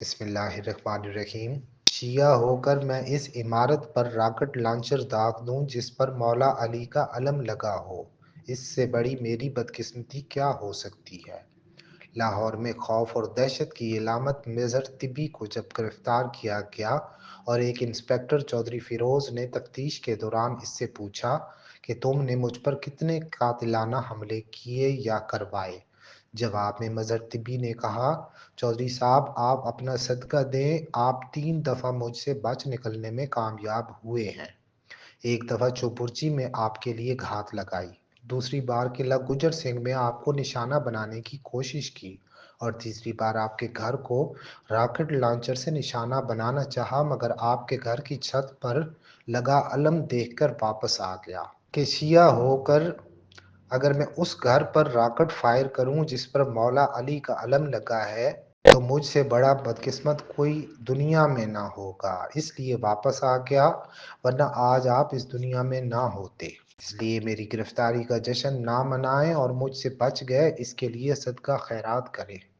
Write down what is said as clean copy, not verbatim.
بسم اللہ الرحمن الرحیم۔ شیعہ ہو کر میں اس عمارت پر راکٹ لانچر داغ دوں جس پر مولا علی کا علم لگا ہو، اس سے بڑی میری بدقسمتی کیا ہو سکتی ہے؟ لاہور میں خوف اور دہشت کی علامت مظہر طبی کو جب گرفتار کیا گیا اور ایک انسپکٹر چودھری فیروز نے تفتیش کے دوران اس سے پوچھا کہ تم نے مجھ پر کتنے قاتلانہ حملے کیے یا کروائے، جواب میں مظہر طبی نے کہا، چودھری صاحب آپ اپنا صدقہ دیں، آپ 3 دفعہ مجھ سے بچ نکلنے میں کامیاب ہوئے ہیں۔ ایک دفعہ چوپرچی میں آپ کے لیے گھات لگائی، دوسری بار قلعہ گجر سنگھ میں آپ کو نشانہ بنانے کی کوشش کی اور تیسری بار آپ کے گھر کو راکٹ لانچر سے نشانہ بنانا چاہا، مگر آپ کے گھر کی چھت پر لگا علم دیکھ کر واپس آ گیا کہ شیعہ ہو کر اگر میں اس گھر پر راکٹ فائر کروں جس پر مولا علی کا علم لگا ہے تو مجھ سے بڑا بدقسمت کوئی دنیا میں نہ ہوگا، اس لیے واپس آ گیا، ورنہ آج آپ اس دنیا میں نہ ہوتے۔ اس لیے میری گرفتاری کا جشن نہ منائیں اور مجھ سے بچ گئے اس کے لیے صدقہ خیرات کریں۔